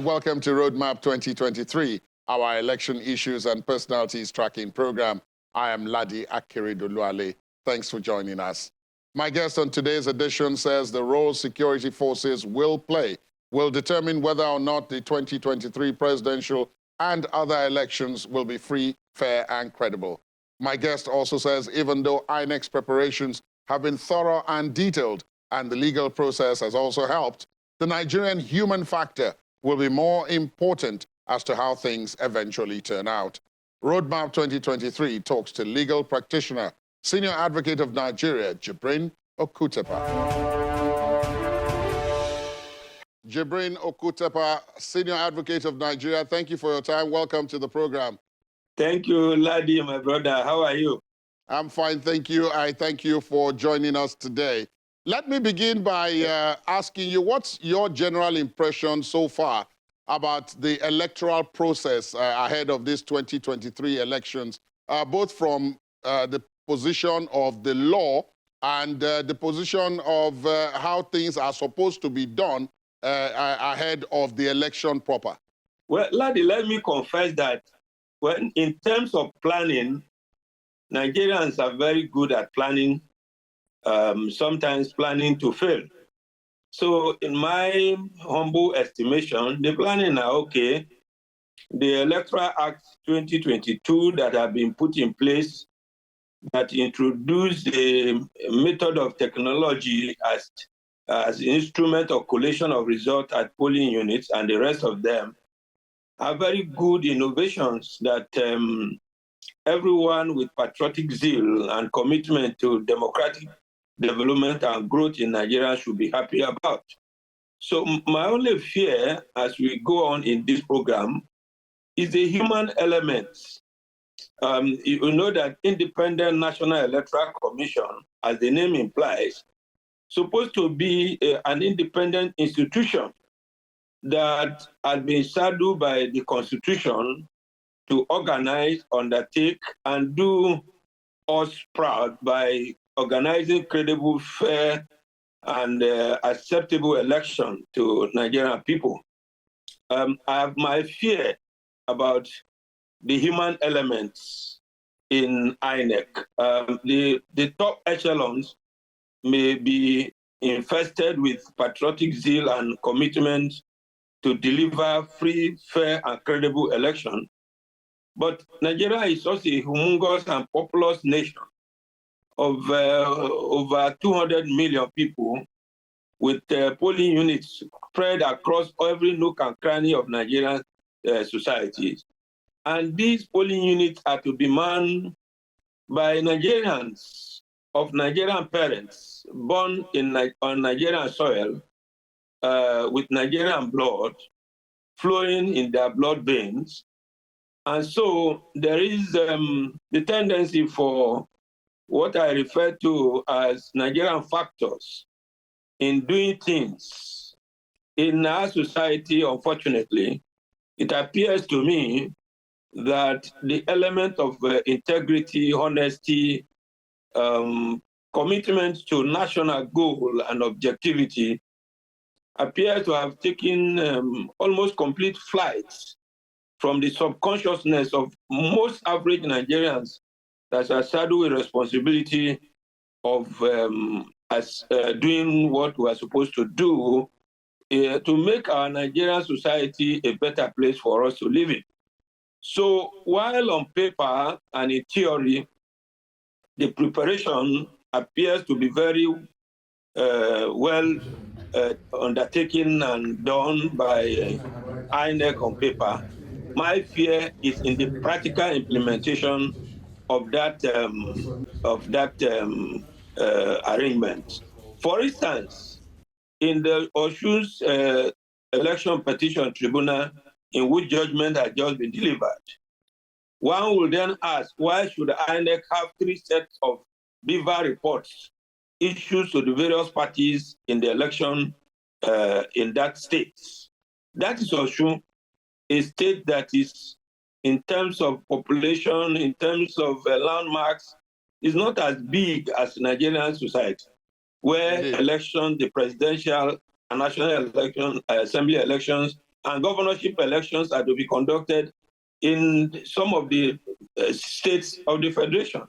and welcome to Roadmap 2023, our election issues and personalities tracking program. I am Ladi Akeredoluale. Thanks for joining us. My guest on today's edition says the role security forces will play will determine whether or not the 2023 presidential and other elections will be free, fair, and credible. My guest also says even though INEC's preparations have been thorough and detailed, and the legal process has also helped, the Nigerian human factor will be more important as to how things eventually turn out. Roadmap 2023 talks to legal practitioner, Senior Advocate of Nigeria, Jibrin Okutepa. Jibrin Okutepa, Senior Advocate of Nigeria, thank you for your time. Welcome to the program. Thank you, Ladi, my brother. How are you? I'm fine, thank you. I thank you for joining us today. Let me begin by asking you, what's your general impression so far about the electoral process ahead of these 2023 elections, both from the position of the law and the position of how things are supposed to be done ahead of the election proper? Well, Ladi, let me confess that in terms of planning, Nigerians are very good at planning, sometimes planning to fail. So in my humble estimation, the planning are okay. The Electoral Act 2022 that have been put in place that introduced the method of technology as instrument of collation of results at polling units and the rest of them are very good innovations that everyone with patriotic zeal and commitment to democratic development and growth in Nigeria should be happy about. So my only fear as we go on in this program is the human element. You know that Independent National Electoral Commission, as the name implies, supposed to be an independent institution that has been shadowed by the Constitution to organize, undertake, and do us proud by organizing credible, fair, and acceptable election to Nigerian people. I have my fear about the human elements in INEC. The top echelons may be infested with patriotic zeal and commitment to deliver free, fair, and credible election. But Nigeria is also a humongous and populous nation of over 200 million people with polling units spread across every nook and cranny of Nigerian societies. And these polling units are to be manned by Nigerians of Nigerian parents born on Nigerian soil with Nigerian blood flowing in their blood veins. And so there is the tendency for what I refer to as Nigerian factors in doing things. In our society, unfortunately, it appears to me that the element of integrity, honesty, commitment to national goal and objectivity appear to have taken almost complete flight from the subconsciousness of most average Nigerians that are saddled with responsibility of doing what we are supposed to do to make our Nigerian society a better place for us to live in. So while on paper and in theory, the preparation appears to be very well undertaken and done by INEC on paper, my fear is in the practical implementation of that arrangement. For instance, in the Osun's election petition tribunal, in which judgment had just been delivered, one will then ask, why should INEC have 3 sets of beaver reports issued to the various parties in the election in that state? That is Osun, a state that is, in terms of population, in terms of landmarks, is not as big as Nigerian society, where the presidential and national election, assembly elections and governorship elections are to be conducted in some of the states of the Federation.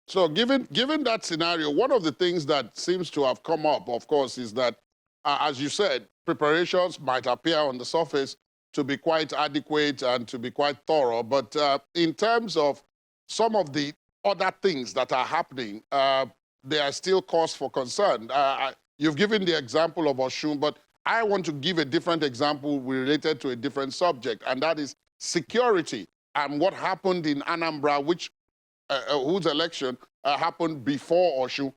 So given that scenario, one of the things that seems to have come up, of course, is that, as you said, preparations might appear on the surface to be quite adequate and to be quite thorough. But in terms of some of the other things that are happening, there are still cause for concern. You've given the example of Osun, but I want to give a different example related to a different subject, and that is security and what happened in Anambra, which whose election happened before Osun,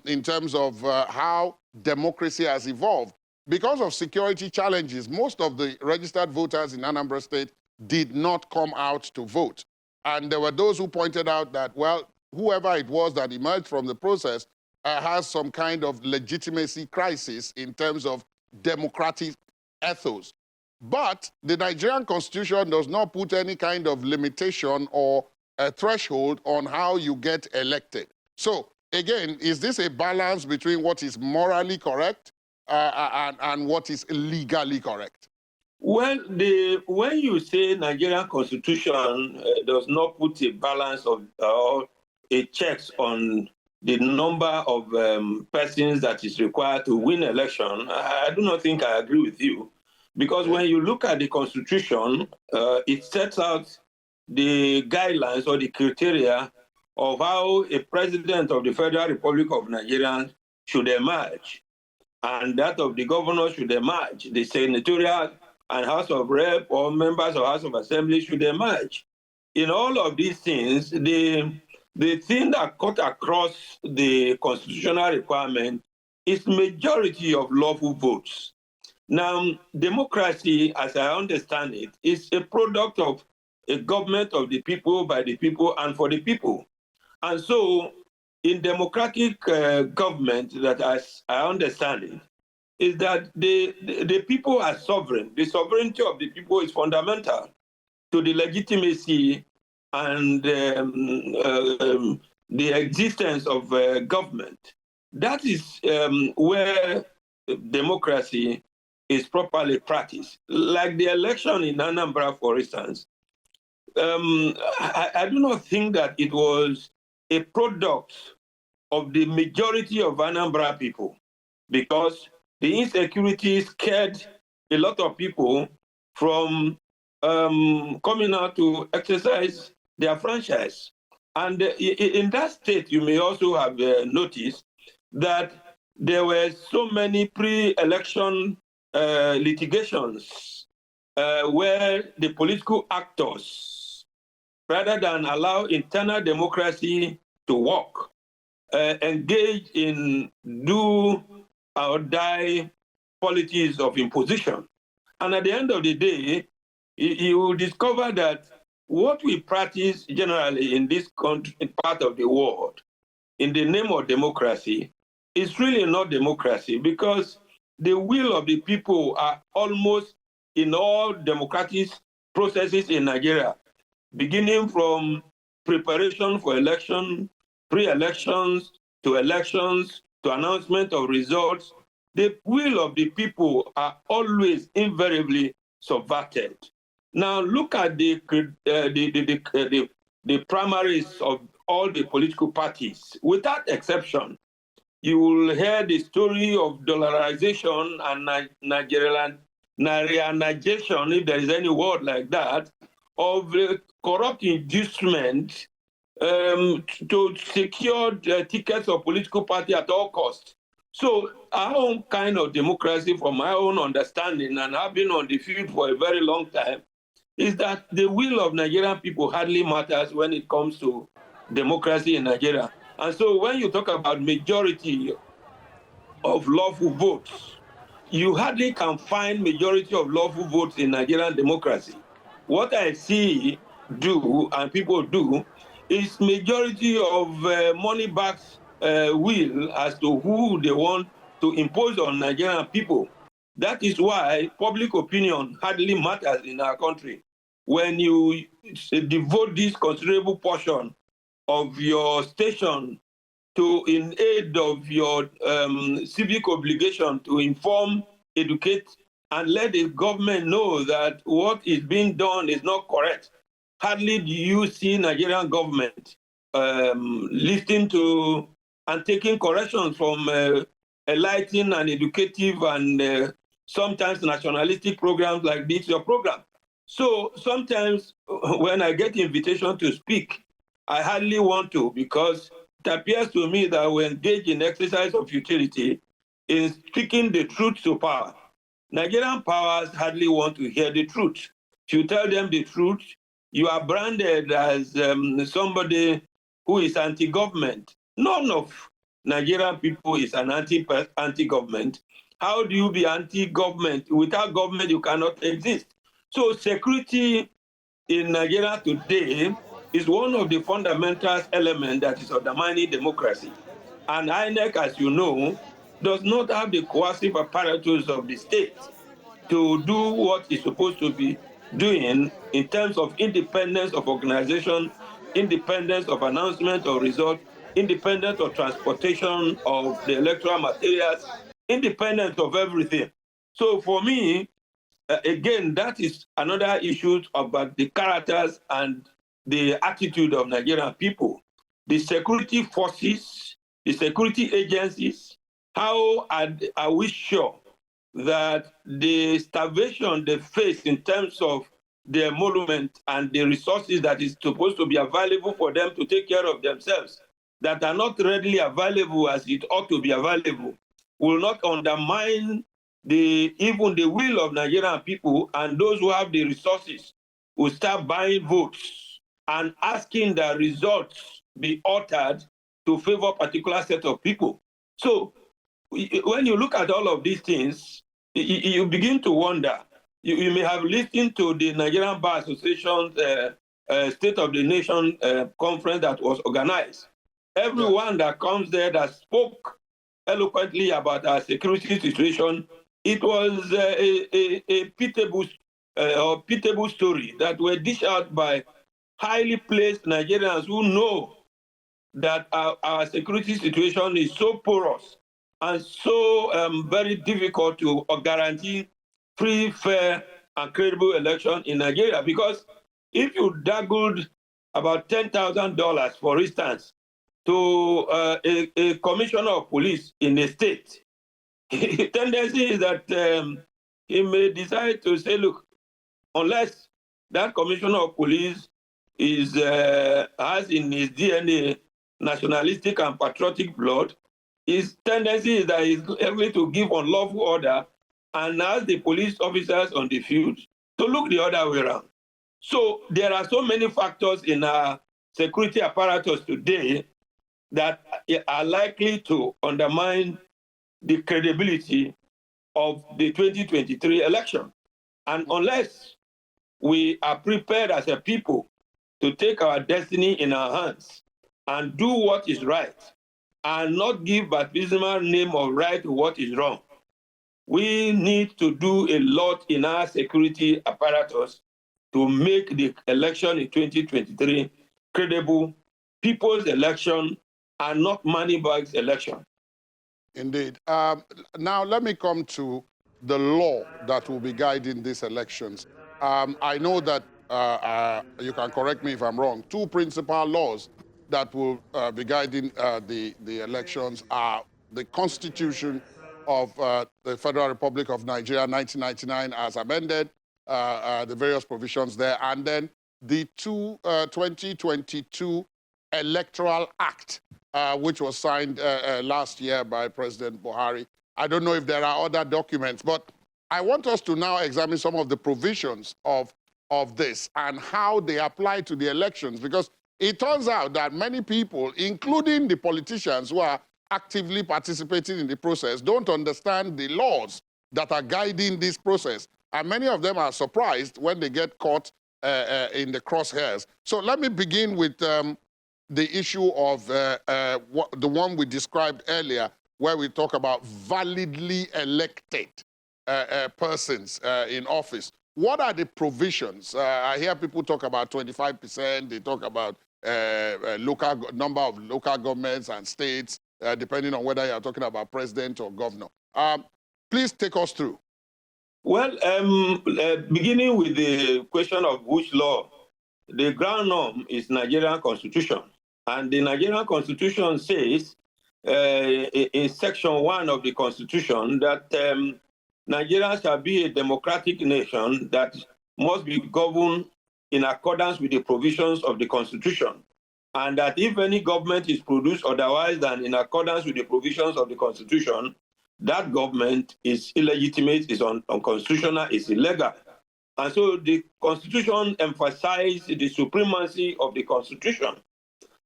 in terms of how democracy has evolved. Because of security challenges, most of the registered voters in Anambra State did not come out to vote. And there were those who pointed out that, well, whoever it was that emerged from the process has some kind of legitimacy crisis in terms of democratic ethos. But the Nigerian Constitution does not put any kind of limitation or a threshold on how you get elected. So again, is this a balance between what is morally correct and what is legally correct? Well, when you say Nigerian Constitution does not put a balance of a checks on the number of persons that is required to win election, I do not think I agree with you. Because when you look at the Constitution, it sets out the guidelines or the criteria of how a president of the Federal Republic of Nigeria should emerge, and that of the governor should emerge, the senatorial and House of Rep or members of House of Assembly should emerge. In all of these things, the thing that cut across the constitutional requirement is majority of lawful votes. Now, democracy, as I understand it, is a product of a government of the people, by the people, and for the people. And so, in democratic government, that as I understand it, is that the people are sovereign. The sovereignty of the people is fundamental to the legitimacy and the existence of government. That is where democracy is properly practiced. Like the election in Anambra, for instance, I do not think that it was a product of the majority of Anambra people, because the insecurity scared a lot of people from coming out to exercise their franchise. And in that state, you may also have noticed that there were so many pre-election litigations where the political actors, rather than allow internal democracy to work, engage in do or die politics of imposition. And at the end of the day, you will discover that what we practice generally in this country, in part of the world, in the name of democracy, is really not democracy, because the will of the people are almost in all democratic processes in Nigeria, beginning from preparation for election, pre-elections, to elections, to announcement of results. The will of the people are always invariably subverted. Now look at the primaries of all the political parties. Without exception, you will hear the story of dollarization and Nigerianization, if there is any word like that, of corrupt inducement to secure tickets of political party at all costs. So our own kind of democracy, from my own understanding, and I've been on the field for a very long time, is that the will of Nigerian people hardly matters when it comes to democracy in Nigeria. And so when you talk about majority of lawful votes, you hardly can find majority of lawful votes in Nigerian democracy. What I see do, and people do, is majority of money-backed will as to who they want to impose on Nigerian people. That is why public opinion hardly matters in our country. When you devote this considerable portion of your station to in aid of your civic obligation to inform, educate, and let the government know that what is being done is not correct. Hardly do you see Nigerian government listening to and taking corrections from enlightening and educative and sometimes nationalistic programs like this, your program. So sometimes when I get invitation to speak, I hardly want to, because it appears to me that we engage in exercise of futility in speaking the truth to power. Nigerian powers hardly want to hear the truth. If you tell them the truth, you are branded as somebody who is anti-government. None of Nigerian people is an anti-government. How do you be anti-government? Without government, you cannot exist. So security in Nigeria today is one of the fundamental elements that is undermining democracy. And INEC, as you know, does not have the coercive apparatus of the state to do what it's supposed to be doing in terms of independence of organization, independence of announcement of results, independence of transportation of the electoral materials, independence of everything. So for me, again, that is another issue about the characters and the attitude of Nigerian people. The security forces, the security agencies, how are we sure that the starvation they face in terms of the emolument and the resources that is supposed to be available for them to take care of themselves, that are not readily available as it ought to be available, will not undermine even the will of Nigerian people, and those who have the resources will start buying votes and asking that results be altered to favor a particular set of people. So when you look at all of these things, you begin to wonder. You may have listened to the Nigerian Bar Association's State of the Nation conference that was organized. Everyone that comes there that spoke eloquently about our security situation, it was a pitiable story that were dished out by highly placed Nigerians who know that our security situation is so porous and so very difficult to guarantee free, fair, and credible election in Nigeria. Because if you dangled about $10,000, for instance, to a commissioner of police in a state, the tendency is that he may decide to say, look, unless that commissioner of police has in his DNA nationalistic and patriotic blood, his tendency is that he's likely to give unlawful order and ask the police officers on the field to look the other way around. So there are so many factors in our security apparatus today that are likely to undermine the credibility of the 2023 election. And unless we are prepared as a people to take our destiny in our hands and do what is right and not give baptismal name of right to what is wrong, we need to do a lot in our security apparatus to make the election in 2023 credible, people's election, and not money bags election. Indeed. Now, let me come to the law that will be guiding these elections. I know that, you can correct me if I'm wrong, two principal laws that will be guiding the elections are the Constitution of the Federal Republic of Nigeria, 1999, as amended, the various provisions there, and then the 2022 Electoral Act, which was signed last year by President Buhari. I don't know if there are other documents, but I want us to now examine some of the provisions of this and how they apply to the elections, because it turns out that many people, including the politicians who are actively participating in the process, don't understand the laws that are guiding this process. And many of them are surprised when they get caught in the crosshairs. So let me begin with the issue of the one we described earlier, where we talk about validly elected persons in office. What are the provisions? I hear people talk about 25%. They talk about number of local governments and states, depending on whether you're talking about president or governor. Please take us through. Well, beginning with the question of which law, the ground norm is Nigerian Constitution. And the Nigerian Constitution says in Section 1 of the Constitution that Nigeria shall be a democratic nation that must be governed in accordance with the provisions of the Constitution. And that if any government is produced otherwise than in accordance with the provisions of the Constitution, that government is illegitimate, is unconstitutional, is illegal. And so the Constitution emphasized the supremacy of the Constitution.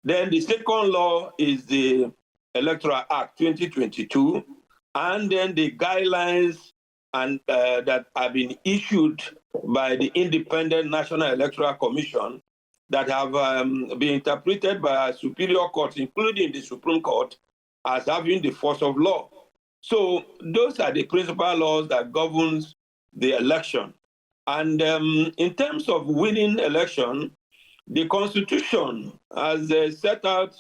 Then the second law is the Electoral Act 2022, and then the guidelines that have been issued by the Independent National Electoral Commission that have been interpreted by superior courts, including the Supreme Court, as having the force of law. So those are the principal laws that governs the election. And in terms of winning election, the Constitution has set out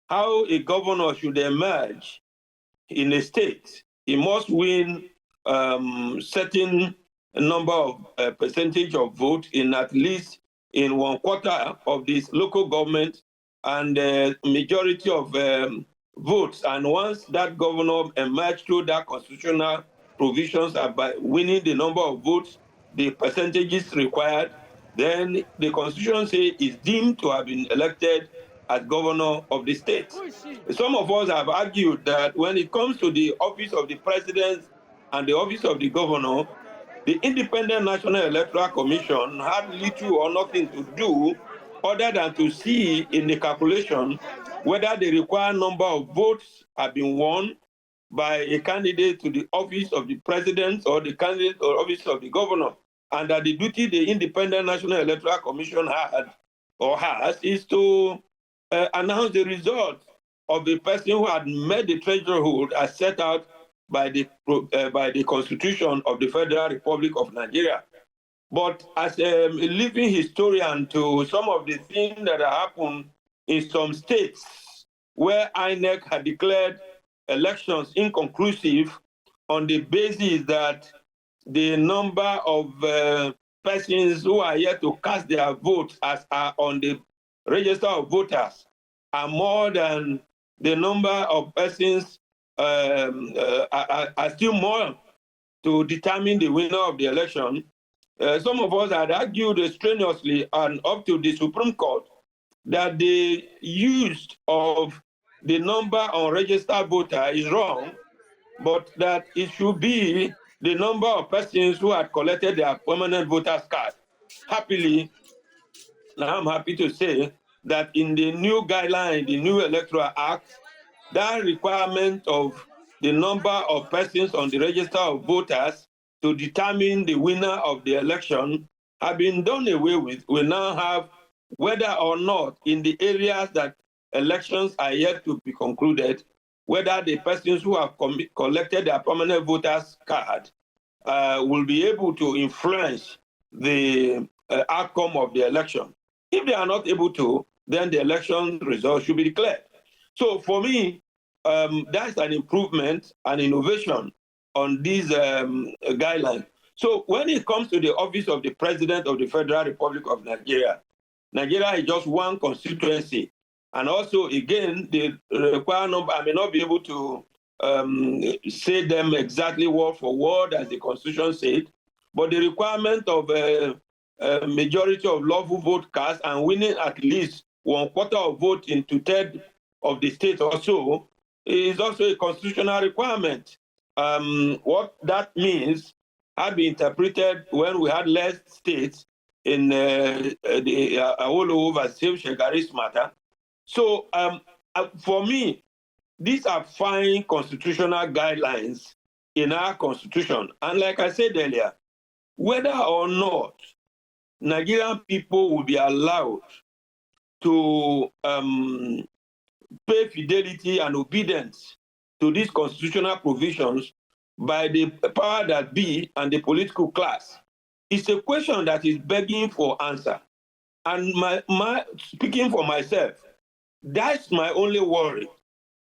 how a governor should emerge in a state. He must win certain number of percentage of vote in at least in 1/4 of this local government and majority of votes. And once that governor emerged through that constitutional provisions by winning the number of votes, the percentages required, then the Constitution says is deemed to have been elected as governor of the state. Some of us have argued that when it comes to the office of the president and the office of the governor, the Independent National Electoral Commission had little or nothing to do other than to see in the calculation whether the required number of votes have been won by a candidate to the office of the president or the candidate or office of the governor, and that the duty the Independent National Electoral Commission had or has is to announce the result of the person who had met the threshold as set out by the Constitution of the Federal Republic of Nigeria. But as a living historian to some of the things that have happened in some states where INEC had declared elections inconclusive on the basis that the number of persons who are yet to cast their votes as are on the register of voters are more than the number of persons are still more to determine the winner of the election. Some of us had argued strenuously and up to the Supreme Court that the use of the number on registered voter is wrong, but that it should be the number of persons who had collected their permanent voters card. Happily, now I'm happy to say that in the new guideline, the new Electoral Act, that requirement of the number of persons on the register of voters to determine the winner of the election have been done away with. We now have whether or not in the areas that elections are yet to be concluded, whether the persons who have collected their permanent voters card will be able to influence the outcome of the election. If they are not able to, then the election results should be declared. So for me, that's an improvement, an innovation on these guidelines. So when it comes to the office of the President of the Federal Republic of Nigeria, Nigeria is just one constituency. And also, again, the required number, I may not be able to say them exactly word for word as the Constitution said, but the requirement of a majority of lawful vote cast and winning at least 1/4 of vote in 2/3 of the state also is also a constitutional requirement. What that means had been interpreted when we had less states in the Awolowo versus Shekaris matter. So for me, these are fine constitutional guidelines in our constitution. And like I said earlier, whether or not Nigerian people will be allowed to pay fidelity and obedience to these constitutional provisions by the power that be and the political class, it's a question that is begging for answer. And my speaking for myself, that's my only worry.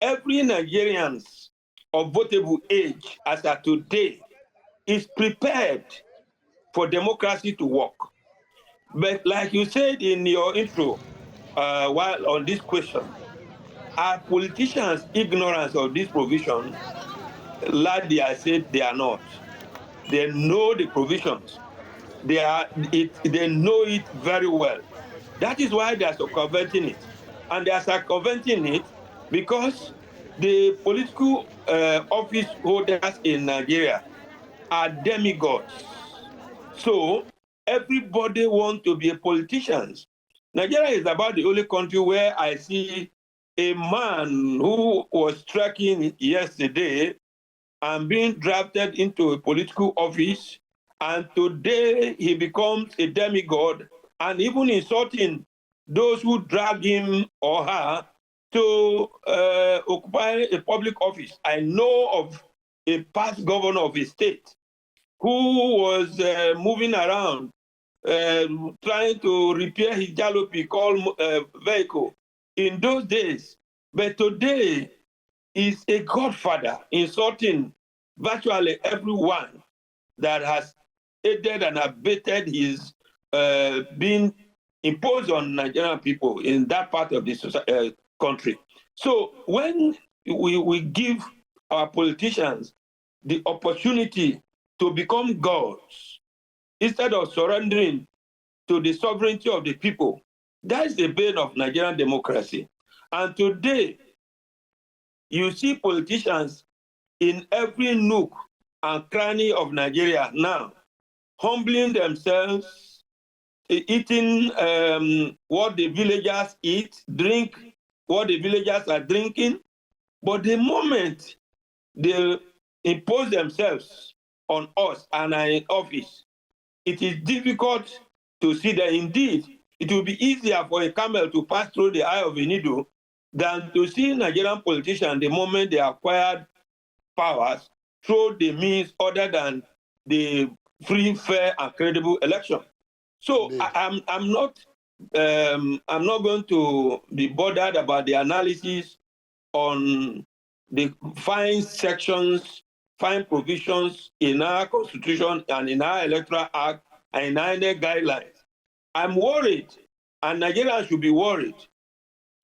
Every Nigerian of votable age as of today is prepared for democracy to work. But like you said in your intro, while on this question, are politicians' ignorance of this provision? Ladi, I said they are not. They know the provisions. They know it very well. That is why they are circumventing it. And they are circumventing it because the political office holders in Nigeria are demigods. So everybody wants to be a politician. Nigeria is about the only country where I see a man who was striking yesterday and being drafted into a political office, and today he becomes a demigod and even insulting those who drag him or her to occupy a public office. I know of a past governor of a state who was moving around trying to repair his jalopy called vehicle in those days. But today is a godfather insulting virtually everyone that has aided and abetted his being imposed on Nigerian people in that part of the country. So when we give our politicians the opportunity to become gods instead of surrendering to the sovereignty of the people, that is the bane of Nigerian democracy. And today, you see politicians in every nook and cranny of Nigeria now, humbling themselves, eating what the villagers eat, drink what the villagers are drinking. But the moment they impose themselves on us and are in office, it is difficult to see that indeed it will be easier for a camel to pass through the eye of a needle than to see Nigerian politicians the moment they acquired powers through the means other than the free, fair, and credible election. So I'm not going to be bothered about the analysis on the fine sections, fine provisions in our constitution and in our electoral act and in our guidelines. I'm worried, and Nigerians should be worried,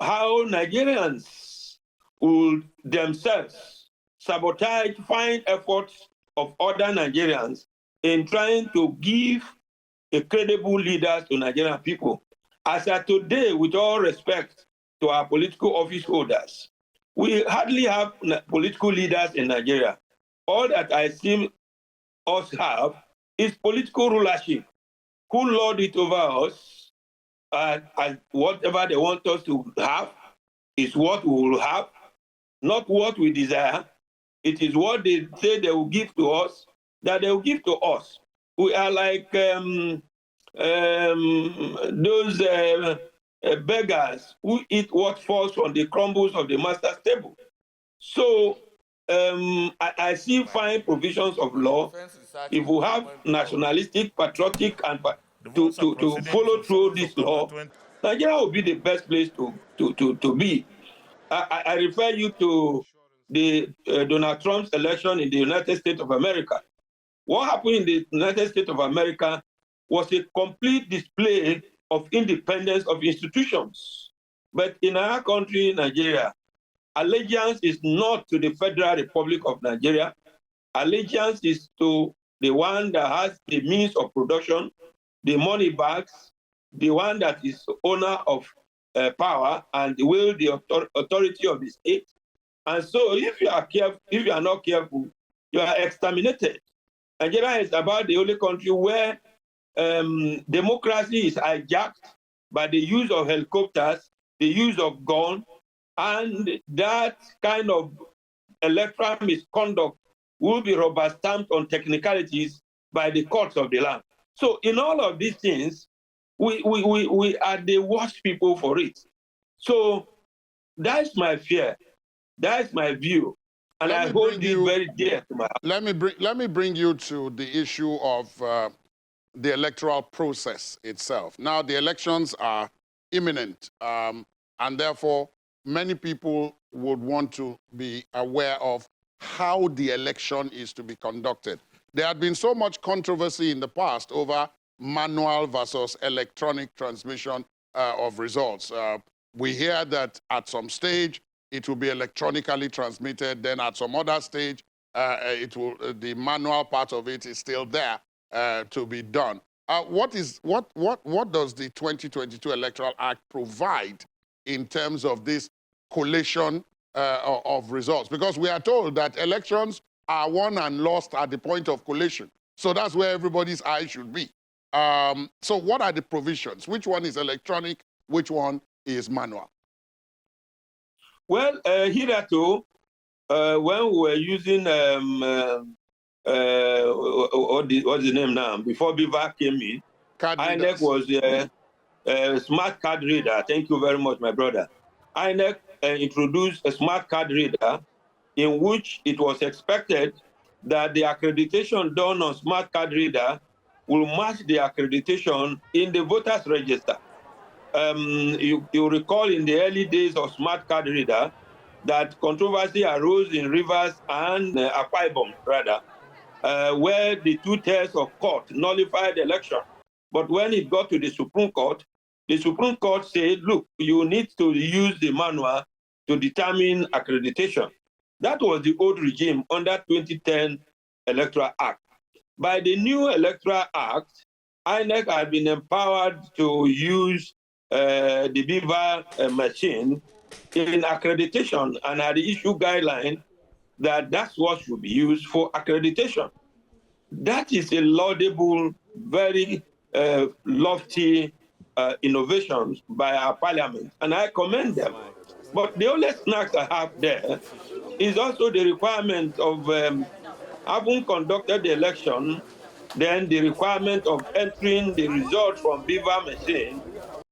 how Nigerians will themselves sabotage fine efforts of other Nigerians in trying to give a credible leader to Nigerian people. As of today, with all respect to our political office holders, we hardly have political leaders in Nigeria. All that I see us have is political rulership, who lord it over us, and whatever they want us to have is what we will have, not what we desire. It is what they say they will give to us, that they will give to us. We are like those beggars who eat what falls from the crumbles of the master's table. So I see fine provisions of law. If we have nationalistic, patriotic, and to follow through this law, Nigeria will be the best place to be. I refer you to the Donald Trump's election in the United States of America. What happened in the United States of America was a complete display of independence of institutions. But in our country, Nigeria, allegiance is not to the Federal Republic of Nigeria. Allegiance is to the one that has the means of production, the money bags, the one that is owner of power and will the authority of the state. And so if you are not careful, you are exterminated. Nigeria is about the only country where democracy is hijacked by the use of helicopters, the use of guns, and that kind of electoral misconduct will be rubber stamped on technicalities by the courts of the land. So in all of these things, we are the worst people for it. So that's my fear. That's my view. And I hold it very dear to my heart. Let me bring you to the issue of the electoral process itself. Now, the elections are imminent, and therefore, many people would want to be aware of how the election is to be conducted. there had been so much controversy in the past over manual versus electronic transmission of results. We hear that at some stage, it will be electronically transmitted. Then at some other stage, the manual part of it is still there to be done. What does the 2022 Electoral Act provide in terms of this collation of results? Because we are told that elections are won and lost at the point of collation. So that's where everybody's eye should be. So what are the provisions? Which one is electronic? Which one is manual? Well, hitherto, when we were using what's the name now? Before Beaver came in, INEC was a smart card reader. Thank you very much, my brother. INEC introduced a smart card reader in which it was expected that the accreditation done on smart card reader will match the accreditation in the voters register. You recall in the early days of smart card reader that controversy arose in Rivers and Akwa Ibom, rather, where the 2/3 of court nullified the election. But when it got to the Supreme Court said, look, you need to use the manual to determine accreditation. That was the old regime under 2010 Electoral Act. By the new Electoral Act, INEC had been empowered to use the Beaver machine in accreditation and had issued guidelines that that's what should be used for accreditation. That is a laudable, very lofty innovations by our parliament, and I commend them. But the only snacks I have there is also the requirement of having conducted the election, then the requirement of entering the result from Beaver machine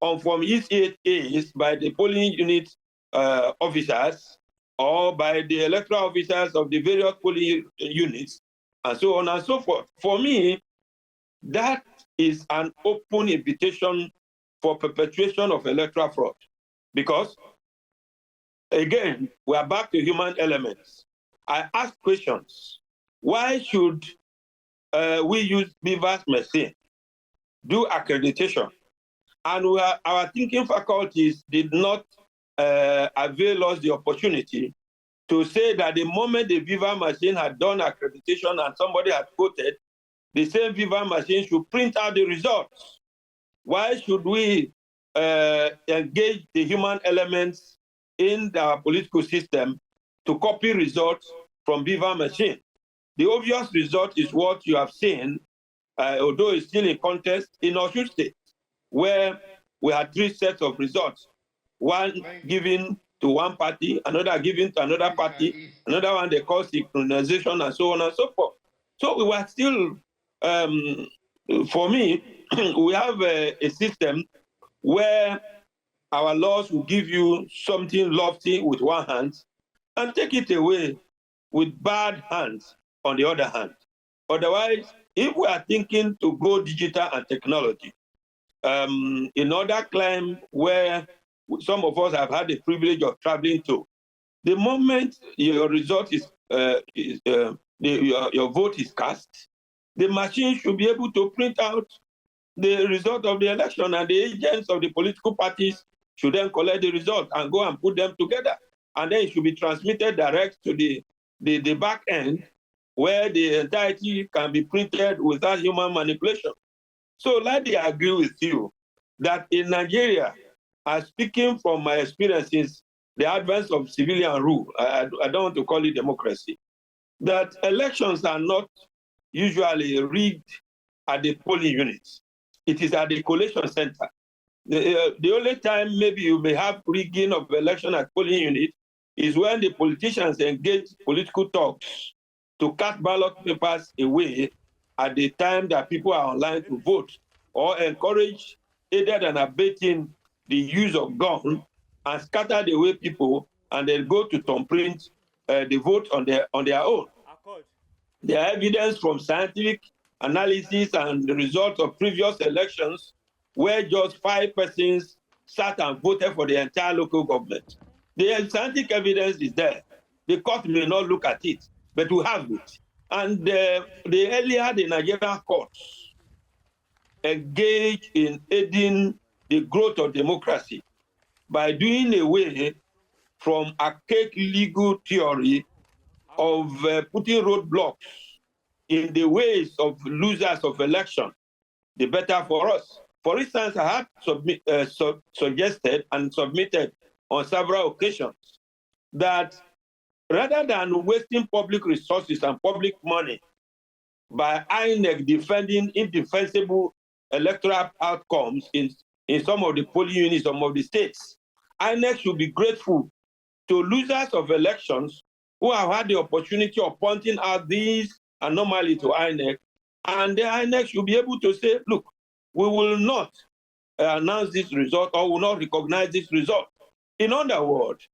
on Form EC8As by the polling unit officers or by the electoral officers of the various polling units, and so on and so forth. For me, that is an open invitation for perpetuation of electoral fraud. Because, again, we are back to human elements. I ask questions. Why should we use Beaver's machine, do accreditation? And our thinking faculties did not avail us the opportunity to say that the moment the Beaver machine had done accreditation and somebody had voted, the same Beaver machine should print out the results. Why should we engage the human elements in our political system to copy results from Beaver machine? The obvious result is what you have seen, although it's still in contest, in Osun State, where we had 3 sets of results. One given to one party, another given to another party, another one they call synchronization, and so on and so forth. So we were still, for me, we have a system where our laws will give you something lofty with one hand and take it away with bad hands on the other hand. Otherwise, if we are thinking to go digital and technology, in other climes where some of us have had the privilege of traveling to, the moment your result is, your vote is cast, the machine should be able to print out the result of the election, and the agents of the political parties should then collect the result and go and put them together. And then it should be transmitted direct to the back end, where the entirety can be printed without human manipulation. So let me agree with you that in Nigeria, speaking from my experiences, the advance of civilian rule, I don't want to call it democracy, that elections are not usually rigged at the polling units. It is at the collation center. The only time maybe you may have rigging of election at polling unit is when the politicians engage political talks to cut ballot papers away at the time that people are online to vote, or encourage, aided and abetting the use of guns and scatter the way people, and then go to thumbprint the vote on their own. There are evidence from scientific analysis and the results of previous elections where just 5 persons sat and voted for the entire local government. The scientific evidence is there. The court may not look at it, but we have it. And the earlier the Nigerian courts engage in aiding the growth of democracy by doing away from archaic legal theory of putting roadblocks in the ways of losers of election, the better for us. For instance, I have suggested and submitted on several occasions that rather than wasting public resources and public money by INEC defending indefensible electoral outcomes in some of the polling units, some of the states, INEC should be grateful to losers of elections who have had the opportunity of pointing out these anomalies to INEC, and the INEC should be able to say, look, we will not announce this result or will not recognize this result. In other words,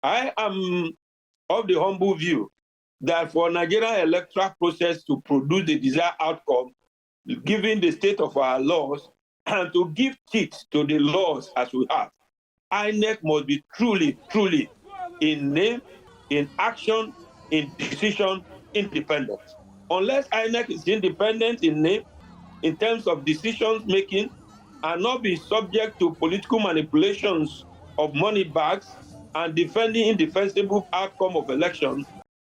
I am of the humble view that for Nigerian electoral process to produce the desired outcome, given the state of our laws, and to give teeth to the laws as we have, INEC must be truly, truly in name, in action, in decision, independent. Unless INEC is independent in name, in terms of decisions making, and not be subject to political manipulations of money bags and defending indefensible outcome of election,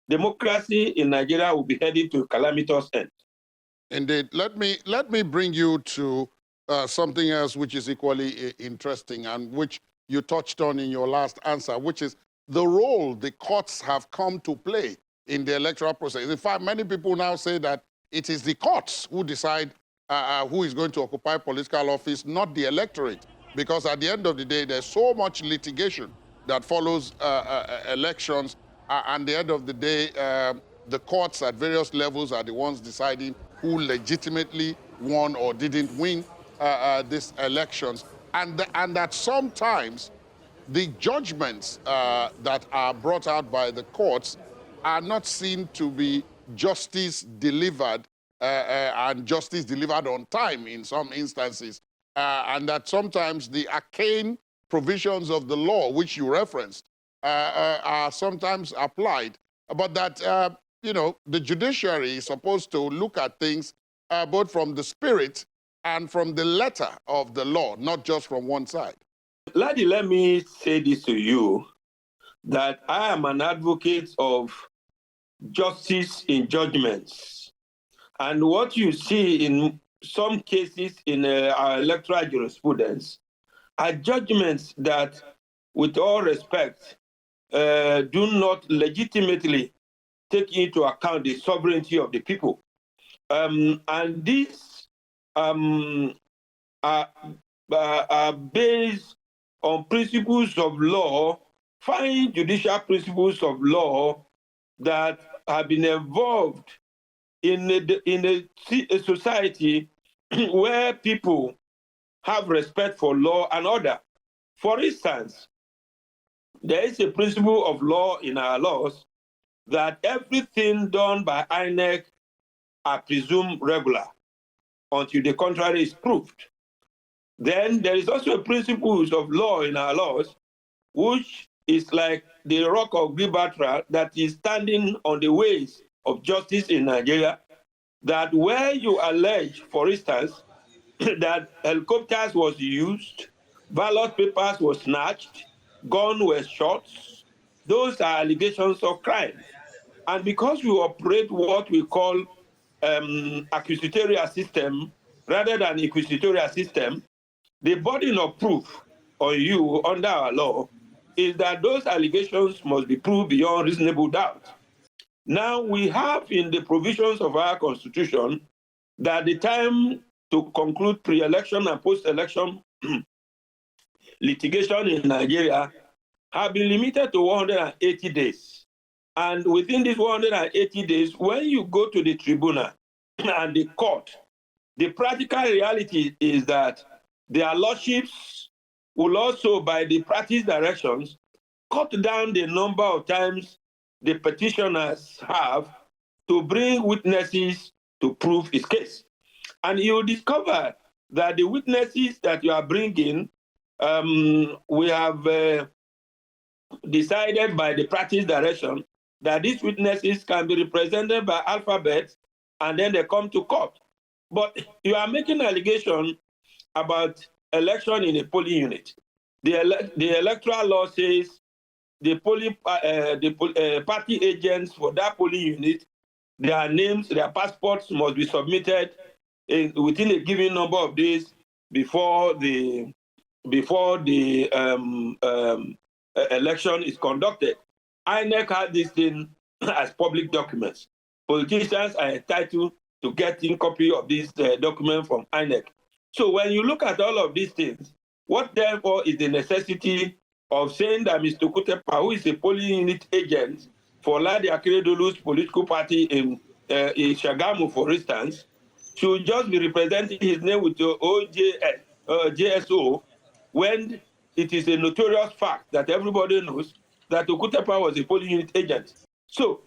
democracy in Nigeria will be heading to a calamitous end. Indeed. Let me bring you to something else which is equally interesting and which you touched on in your last answer, which is the role the courts have come to play in the electoral process. In fact, many people now say that it is the courts who decide who is going to occupy political office, not the electorate. Because at the end of the day, there's so much litigation that follows elections. And at the end of the day, the courts at various levels are the ones deciding who legitimately won or didn't win these elections. And that sometimes the judgments that are brought out by the courts are not seen to be justice delivered and justice delivered on time in some instances. And that sometimes the arcane provisions of the law, which you referenced, are sometimes applied. But that, you know, the judiciary is supposed to look at things both from the spirit and from the letter of the law, not just from one side. Ladi, let me say this to you, that I am an advocate of justice in judgments. And what you see in some cases in our electoral jurisprudence are judgments that, with all respect, do not legitimately take into account the sovereignty of the people. And these are based on principles of law, fine judicial principles of law that have been evolved in a society where people have respect for law and order. For instance, there is a principle of law in our laws that everything done by INEC are presumed regular until the contrary is proved. Then there is also a principle of law in our laws, which is like the rock of Gibraltar that is standing on the ways of justice in Nigeria, that where you allege, for instance, that helicopters was used, ballot papers were snatched, guns were shot, those are allegations of crime. And because we operate what we call acquisitorial system rather than inquisitorial system, the burden of proof on you under our law is that those allegations must be proved beyond reasonable doubt. Now, we have in the provisions of our Constitution that the time to conclude pre-election and post-election litigation in Nigeria have been limited to 180 days. And within these 180 days, when you go to the tribunal and the court, the practical reality is that their lordships will also, by the practice directions, cut down the number of times the petitioners have to bring witnesses to prove his case. And you'll discover that the witnesses that you are bringing, we have decided by the practice direction that these witnesses can be represented by alphabet and then they come to court. But you are making an allegation about election in a polling unit. The electoral law says the party agents for that polling unit, their names, their passports must be submitted within a given number of days before the election is conducted. INEC had this thing as public documents. Politicians are entitled to getting copy of this document from INEC. So when you look at all of these things, what therefore is the necessity of saying that Mr. Okutepa, who is a polling unit agent for Ladi Akeredolu's political party in Shagamu, for instance, should just be representing his name with the JSO, when it is a notorious fact that everybody knows that Okutepa was a polling unit agent. So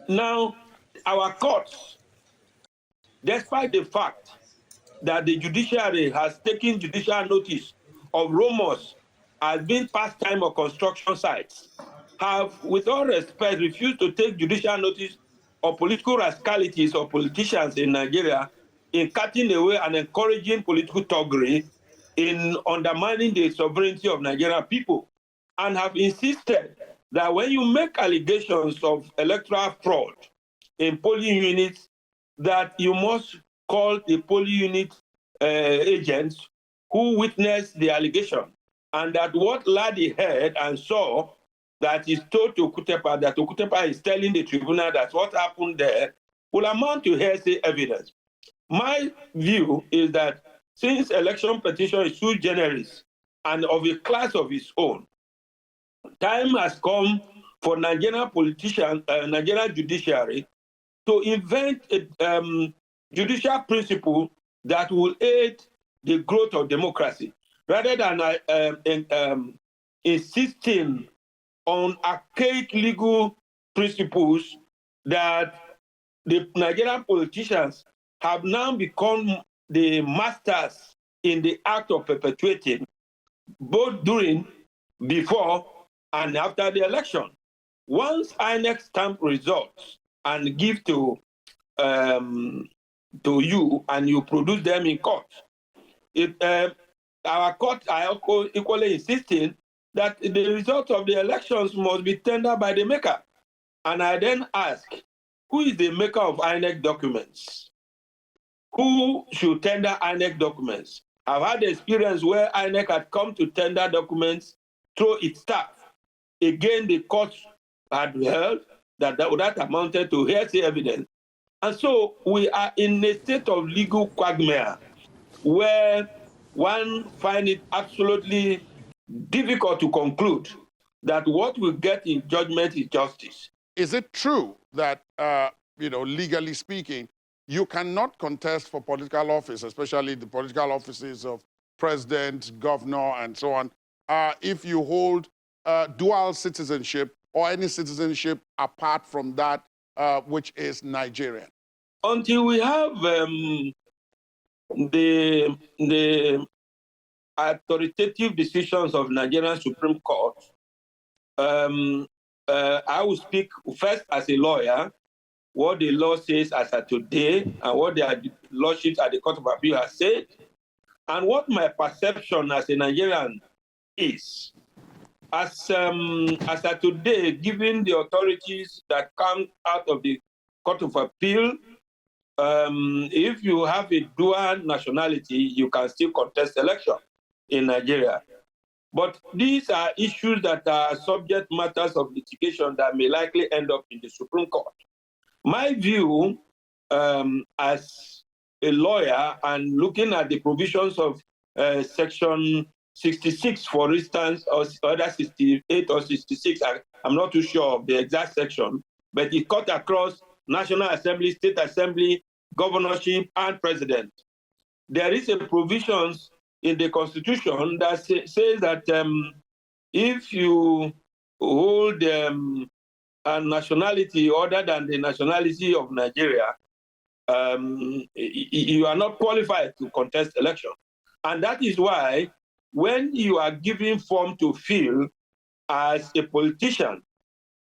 now our courts, despite the fact that the judiciary has taken judicial notice of rumors as being pastime or construction sites, have, with all respect, refused to take judicial notice of political rascalities of politicians in Nigeria in cutting away and encouraging political thuggery, in undermining the sovereignty of Nigerian people, and have insisted that when you make allegations of electoral fraud in polling units, that you must call the polling unit agents who witnessed the allegation, and that what Ladi heard and saw that is told to Okutepa, that Okutepa is telling the tribunal that what happened there will amount to hearsay evidence. My view is that since election petition is sui generis and of a class of its own, time has come for Nigerian politicians, Nigerian judiciary, to invent a judicial principle that will aid the growth of democracy, rather than insisting on archaic legal principles that the Nigerian politicians have now become the masters in the act of perpetuating, both during, before, and after the election. Once INEC stamp results and give to you, and you produce them in court, our courts are equally insisting that the results of the elections must be tendered by the maker. And I then ask, who is the maker of INEC documents? Who should tender INEC documents? I've had the experience where INEC had come to tender documents through its staff. Again, the courts had held that amounted to hearsay evidence. And so we are in a state of legal quagmire where one finds it absolutely difficult to conclude that what we get in judgment is justice. Is it true that, legally speaking, you cannot contest for political office, especially the political offices of president, governor, and so on, if you hold dual citizenship or any citizenship apart from that which is Nigerian? Until we have the authoritative decisions of Nigerian Supreme Court, I will speak first as a lawyer, what the law says as of today, and what the lordships at the Court of Appeal have said, and what my perception as a Nigerian is. As of today, given the authorities that come out of the Court of Appeal, if you have a dual nationality, you can still contest election in Nigeria. But these are issues that are subject matters of litigation that may likely end up in the Supreme Court. My view as a lawyer and looking at the provisions of Section 66, for instance, or other 68 or 66, I'm not too sure of the exact section, but it cut across National Assembly, State Assembly, governorship, and president. There is a provisions in the Constitution that says that if you hold a nationality other than the nationality of Nigeria, you are not qualified to contest election. And that is why when you are giving form to fill as a politician,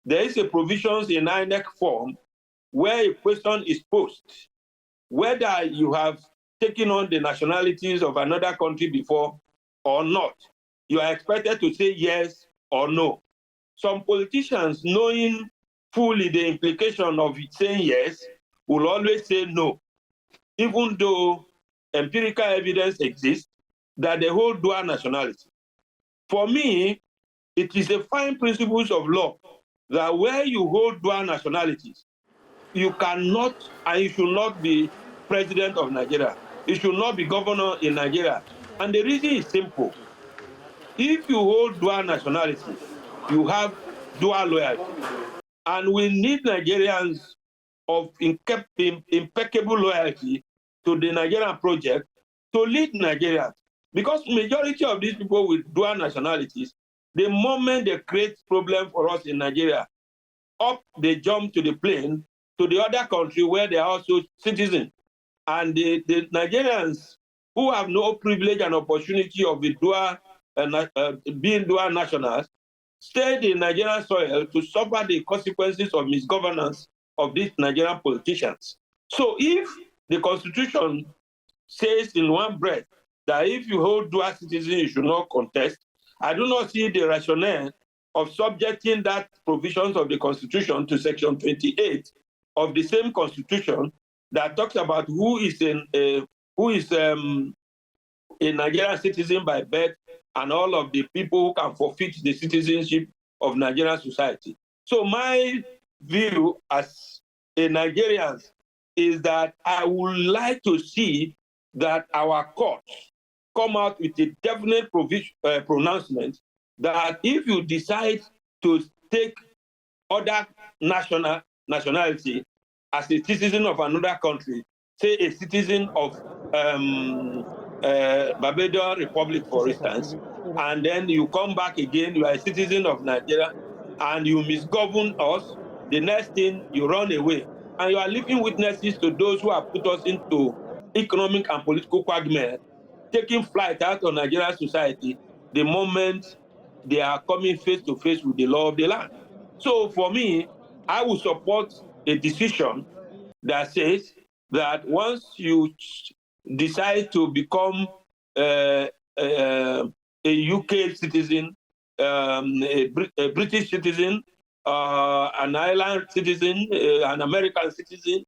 there is a provisions in INEC form where a question is posed, whether you have taken on the nationalities of another country before or not. You are expected to say yes or no. Some politicians, knowing fully the implication of saying yes, will always say no, even though empirical evidence exists that they hold dual nationality. For me, it is a fine principle of law that where you hold dual nationalities, you cannot and you should not be president of Nigeria. You should not be governor in Nigeria. And the reason is simple. If you hold dual nationality, you have dual loyalty. And we need Nigerians of impeccable loyalty to the Nigerian project to lead Nigeria. Because majority of these people with dual nationalities, the moment they create problem for us in Nigeria, up they jump to the plane to the other country where they are also citizens. And the Nigerians who have no privilege and opportunity of the being dual nationals stayed in Nigerian soil to suffer the consequences of misgovernance of these Nigerian politicians. So if the Constitution says in one breath that if you hold dual citizenship, you should not contest, I do not see the rationale of subjecting that provisions of the Constitution to Section 28 of the same Constitution that talks about who is a Nigerian citizen by birth and all of the people who can forfeit the citizenship of Nigerian society. So my view as a Nigerian is that I would like to see that our courts come out with a definite pronouncement that if you decide to take other nationality as a citizen of another country, say a citizen of Barbados Republic, for instance, and then you come back again, you are a citizen of Nigeria, and you misgovern us, the next thing you run away. And you are living witnesses to those who have put us into economic and political quagmire, taking flight out of Nigerian society the moment they are coming face to face with the law of the land. So for me, I will support a decision that says that once you decide to become a UK citizen, a British citizen, an Ireland citizen, an American citizen,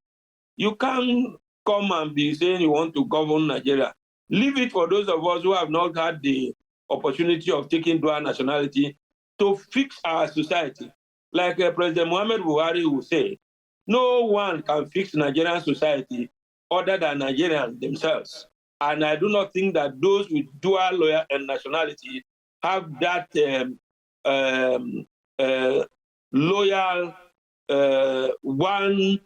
you can't come and be saying you want to govern Nigeria. Leave it for those of us who have not had the opportunity of taking dual nationality to fix our society. Like President Muhammad Buhari will say, no one can fix Nigerian society other than Nigerians themselves. And I do not think that those with dual nationality have that loyal, one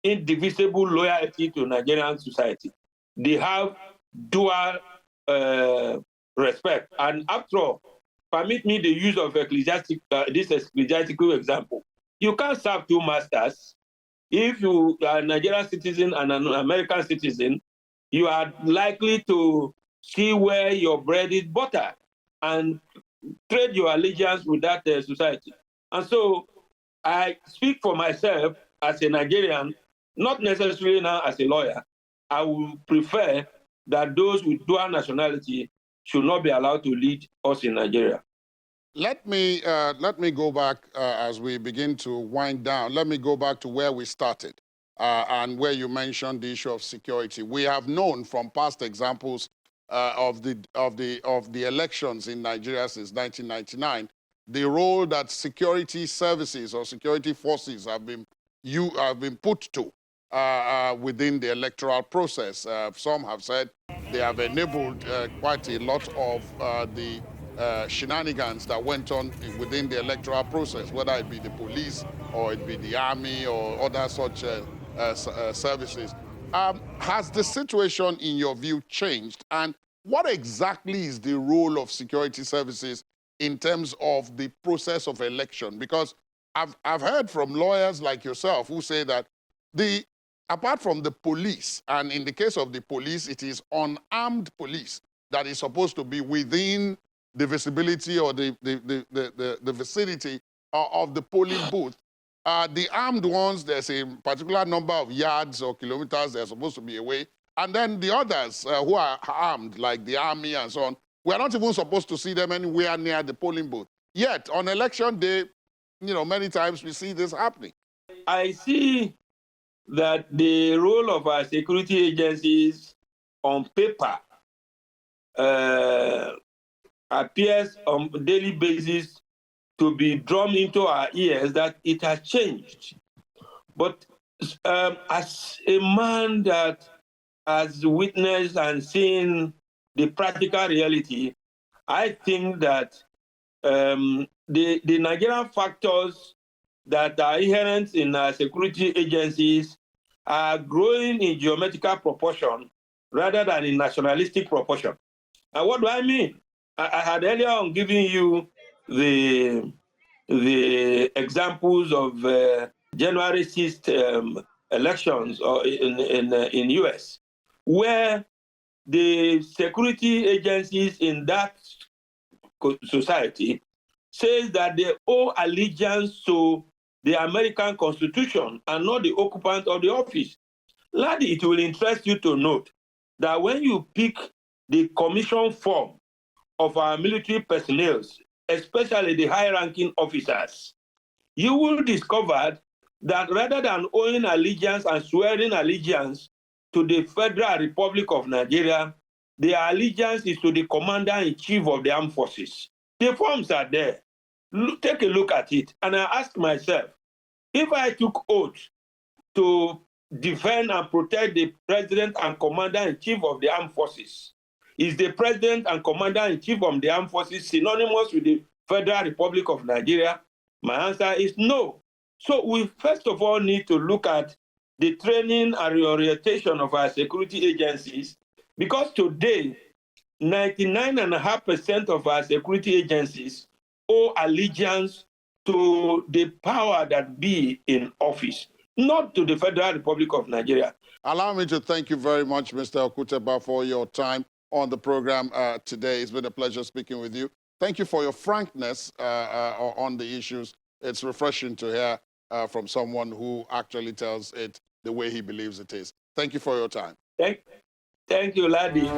indivisible loyalty to Nigerian society. They have dual respect. And after all, permit me the use of this ecclesiastical example. You can't serve two masters. If you are a Nigerian citizen and an American citizen, you are likely to see where your bread is buttered and trade your allegiance with that society. And so I speak for myself as a Nigerian, not necessarily now as a lawyer. I would prefer that those with dual nationality should not be allowed to lead us in Nigeria. Let me go back as we begin to wind down. Let me go back to where we started and where you mentioned the issue of security. We have known from past examples of the elections in Nigeria since 1999 the role that security services or security forces have been put to within the electoral process. Some have said they have enabled quite a lot of the shenanigans that went on within the electoral process, whether it be the police or it be the army or other such services. Has the situation, in your view, changed? And what exactly is the role of security services in terms of the process of election? Because I've heard from lawyers like yourself who say that apart from the police, and in the case of the police, it is unarmed police that is supposed to be within the visibility or the vicinity of the polling booth. The armed ones, there's a particular number of yards or kilometers they're supposed to be away. And then the others who are armed, like the army and so on, we're not even supposed to see them anywhere near the polling booth. Yet, on election day, many times we see this happening. I see that the role of our security agencies on paper appears on a daily basis to be drummed into our ears that it has changed. But as a man that has witnessed and seen the practical reality, I think that the Nigerian factors that are inherent in our security agencies are growing in geometrical proportion rather than in nationalistic proportion. And what do I mean? I had earlier on given you the examples of January 6th elections in US, where the security agencies in that society says that they owe allegiance to the American Constitution and not the occupant of the office. Ladi, it will interest you to note that when you pick the commission form of our military personnel, especially the high-ranking officers, you will discover that rather than owing allegiance and swearing allegiance to the Federal Republic of Nigeria, their allegiance is to the Commander-in-Chief of the Armed Forces. The forms are there. Take a look at it. And I ask myself, if I took oath to defend and protect the President and Commander-in-Chief of the Armed Forces, is the President and Commander-in-Chief of the Armed Forces synonymous with the Federal Republic of Nigeria? My answer is no. So we first of all need to look at the training and reorientation of our security agencies, because today, 99.5% of our security agencies owe allegiance to the power that be in office, not to the Federal Republic of Nigeria. Allow me to thank you very much, Mr. Okutepa, for your time on the program today. It's been a pleasure speaking with you. Thank you for your frankness on the issues. It's refreshing to hear from someone who actually tells it the way he believes it is. Thank you for your time. Thank you, Ladi.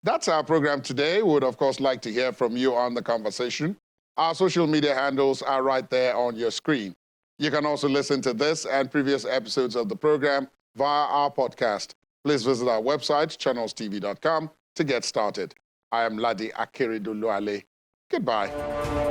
That's our program today. We would, of course, like to hear from you on the conversation. Our social media handles are right there on your screen. You can also listen to this and previous episodes of the program via our podcast. Please visit our website, channelstv.com, to get started. I am Ladi Akeredoluale. Goodbye.